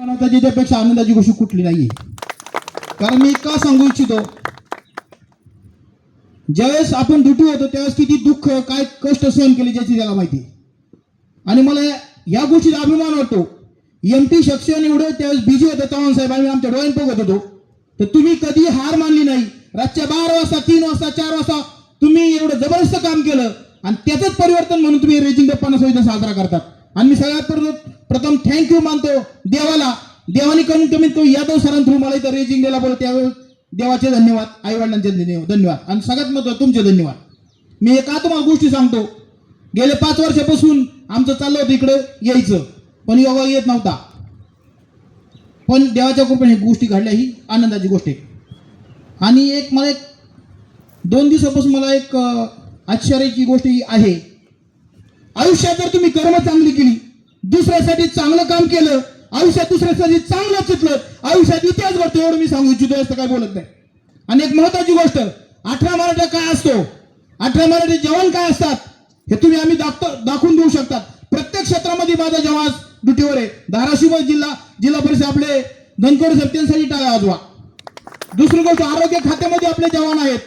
बनवता ज्याच्यापेक्षा आनंदाची गोष्ट कुठली नाहीये. कारण मी का सांगू इच्छितो, ज्यावेळेस आपण ड्युटी होतो त्यावेळेस किती दुःख काय कष्ट सहन केले ज्याची त्याला माहिती. आणि मला या गोष्टीचा अभिमान वाटतो. एमटी सेक्शन एवढं त्यावेळेस बिझी होतं चव्हाण साहेब, आम्ही आमच्या डोळ्यात बघत होतो, तर तुम्ही कधी हार मानली नाही. रातच्या 12 वाजता 3 वाजता 4 वाजता तुम्ही एवढं जबरदस्त काम केलं आणि त्याचंच परिवर्तन म्हणून तुम्ही रेजिंग डे 50 साजरा करतात. आणि मी सगळ्यात प्रथम थँक्यू मानतो देवाला. देवाने कमीत कमी यादव सरां थ्रू मला इथं रेजिंग डेला बोलत, त्यावेळेस देवाचे धन्यवाद, आई वडिलांचे धन्यवाद आणि सगळ्यात महत्त्वाचं तुमचे धन्यवाद. मी एका तुम्हाला गोष्टी सांगतो. गेले 5 वर्षापासून आमचं चाललं होतं इकडं यायचं, पण योगा येत नव्हता. पण देवाच्या कृपेने गोष्टी घडल्या, ही आनंदाची गोष्ट आहे. आणि मला 2 दिवसापासून मला एक आश्चर्याची गोष्ट ही आहे. आयुष्यात जर तुम्ही कर्म चांगली केली, दुसऱ्यासाठी चांगलं काम केलं, आयुष्यात दुसऱ्यासाठी चांगलं चितलं, आयुष्यात इतिहास घडतो, एवढं मी सांगू इच्छितो. असं काय बोलत नाही. आणि एक महत्वाची गोष्ट, 18 मराठा काय असतो, 18 मराठी जवान काय असतात, हे तुम्ही आम्ही दाखवून देऊ शकतात. प्रत्येक क्षेत्रामध्ये माझा जवान ड्युटीवर आहे. धाराशिव जिल्हा परिषद आपले धनकोड साहेब त्यांच्यासाठी टाळ्या वाजवा. दुसरी गोष्ट, आरोग्य खात्यामध्ये आपले जवान आहेत.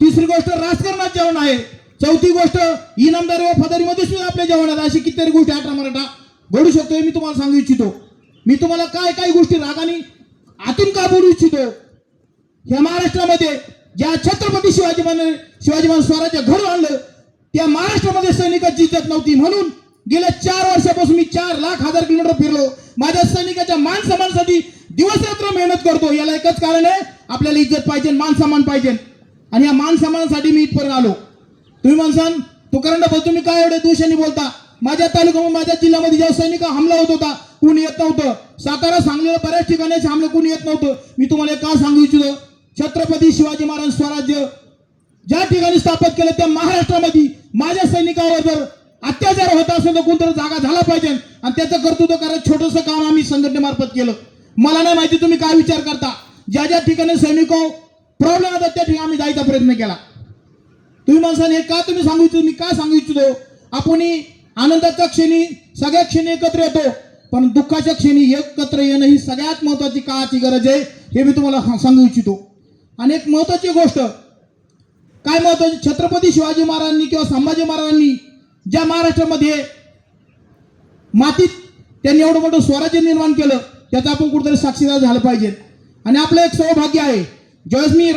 तिसरी गोष्ट, राजकारणात जवान आहे. चौथी गोष्ट, इनामदारी व फदारीमध्ये सुद्धा आपले जवान आहेत. अशी कितीतरी गोष्टी 18 मराठा घडू शकतो, मी तुम्हाला सांगू इच्छितो. मी तुम्हाला काय गोष्टी रागाने आतून का बोलू इच्छितो. ह्या महाराष्ट्रामध्ये ज्या छत्रपती शिवाजी महाराज स्वराज्य घडवून आणलं, त्या महाराष्ट्रामध्ये सैनिकाची इज्जत नव्हती. म्हणून गेल्या 4 वर्षापासून मी 4,00,000 किलोमीटर फिरलो. माझ्या सैनिकाच्या मान सन्मानासाठी दिवस रात्र मेहनत करतो. याला एकच कारण आहे, आपल्याला इज्जत पाहिजे, मान सन्मान पाहिजे. आणि या मान सन्मानासाठी मी इथपर्यंत आलो. तुम्ही म्हणसान तुकाराम तुम्ही काय एवढे दोषांनी बोलता. माझ्या तालुक्यामध्ये माझ्या जिल्ह्यामध्ये जेव्हा सैनिक हमला होत होता, कोणी येत नव्हतं. सातारा सांगलीला बऱ्याच ठिकाणी हमले कोणी येत नव्हतं. मी तुम्हाला का सांगू इच्छितो, छत्रपती शिवाजी महाराज स्वराज्य ज्या ठिकाणी स्थापित केलं त्या महाराष्ट्रामध्ये माझ्या सैनिकावर जर अत्याचार होत असेल तर कोणतरी जागा झाला पाहिजे. आणि त्याचं कर्तृत्व करायचं छोटंसं काम आम्ही संघटनेमार्फत केलं. मला नाही माहिती तुम्ही काय विचार करता. ज्या ठिकाणी सैनिक प्रॉब्लेम होतात त्या ठिकाणी आम्ही जायचा प्रयत्न केला. तुम्ही म्हणसान हे का तुम्ही सांगू इच्छितो, मी का सांगू इच्छितो. आपण आनंदाच्या क्षणी सगळ्या क्षणी एकत्र येतो, पण दुःखाच्या क्षणी एकत्र येणं ही सगळ्यात महत्वाची काळाची गरज आहे, हे मी तुम्हाला सांगू इच्छितो. आणि एक महत्वाची गोष्ट काय महत्वाची, छत्रपती शिवाजी महाराजांनी किंवा संभाजी महाराजांनी ज्या महाराष्ट्रामध्ये मातीत त्यांनी एवढं मोठं स्वराज्य निर्माण केलं, त्याचा आपण कुठेतरी साक्षीदार झालं पाहिजे. आणि आपलं एक सौभाग्य आहे, ज्यावेळेस मी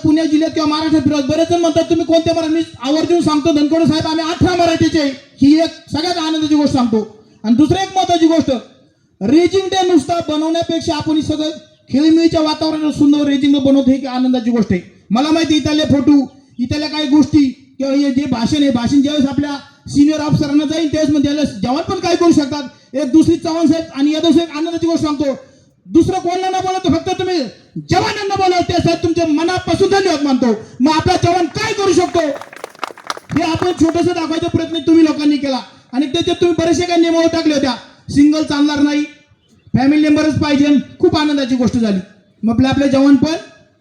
पुणे जिल्ह्यात किंवा महाराष्ट्रात फिरत, बरेच जण म्हणतात तुम्ही कोणत्या मराठी, आवर्जून सांगतो धनकोडे साहेब आम्ही 18 मराठीचे, ही एक सगळ्यात आनंदाची गोष्ट सांगतो. आणि दुसरी एक महत्वाची गोष्ट, रेजिंग डे नुसता बनवण्यापेक्षा आपण सगळं खेळीमेळीच्या वातावरणात सुंदर रेजिंग बनवतो, ही आनंदाची गोष्ट आहे. मला माहिती इथले फोटो, इथल्या काही गोष्टी किंवा हे जे भाषण आहे, भाषण ज्यावेळेस आपल्या सिनियर ऑफिसरांना जाईल त्यावेळेस म्हणजे जवान पण काय करू शकतात. एक दुसरी चव्हाण साहेब आणि यादव साहेब आनंदाची गोष्ट सांगतो, दुसरं कोणाला बोलतो, फक्त तुम्ही जवानांना बोलावं, त्यासाठी तुमच्या मनापासून धन्यवाद मानतो. मग आपला जवान काय करू शकतो हे आपण छोटंसं दाखवायचा प्रयत्न तुम्ही लोकांनी केला. आणि त्याच्यात तुम्ही बरेचसे काही नियमावली टाकले होत्या, सिंगल चालणार नाही, फॅमिली मेंबरच पाहिजे, खूप आनंदाची गोष्ट झाली. मग आपले जवान पण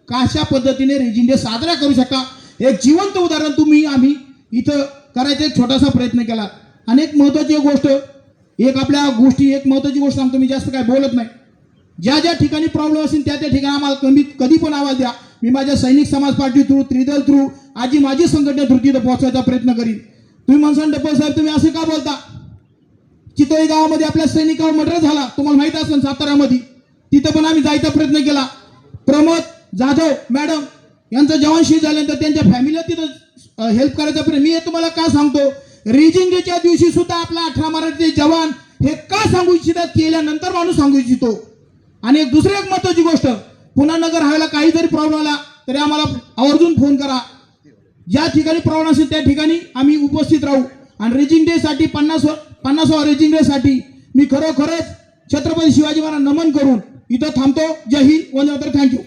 कशा पद्धतीने रेजिंग डे साजरा करू शकता, एक जिवंत उदाहरण आम्ही इथं करायचा एक छोटासा प्रयत्न केला. आणि एक महत्वाची गोष्ट, एक महत्वाची गोष्ट सांगतो, मी जास्त काय बोलत नाही. ज्या ठिकाणी प्रॉब्लेम असेल त्या ठिकाणी आम्हाला कधी पण आवाज द्या. मी माझ्या सैनिक समाज पार्टी थ्रू, त्रिदल थ्रू, माझी संघटना थ्रू तिथं पोहोचवायचा प्रयत्न करीन. तुम्ही म्हणसान डप्पल साहेब तुम्ही असं का बोलता, चितोळी गावामध्ये आपल्या सैनिकावर मर्डर झाला, तुम्हाला माहित असेल साताऱ्यामध्ये, तिथं पण आम्ही जायचा प्रयत्न केला. प्रमोद जाधव मॅडम यांचं जवान शहीद झाल्यानंतर त्यांच्या फॅमिलीला तिथं हेल्प करायचा प्रयत्न. मी हे तुम्हाला का सांगतो, रेजिंग डेच्या दिवशी सुद्धा आपला 18 मराठीचे जवान हे का सांगू इच्छितात, केल्यानंतर माणूस सांगू इच्छितो. आणि दुसरी एक महत्वाची गोष्ट, पुन्हा नगर हायवेला काही जरी प्रॉब्लेम आला तरी आम्हाला आवर्जून फोन करा. ज्या ठिकाणी प्रॉब्लेम असेल त्या ठिकाणी आम्ही उपस्थित राहू. आणि रेजिंग डे साठी 50वा रेजिंग डे साठी मी खरोखरच छत्रपती शिवाजी महाराज नमन करून इथं थांबतो. जय हिंद, वंदे मातरम, थँक्यू.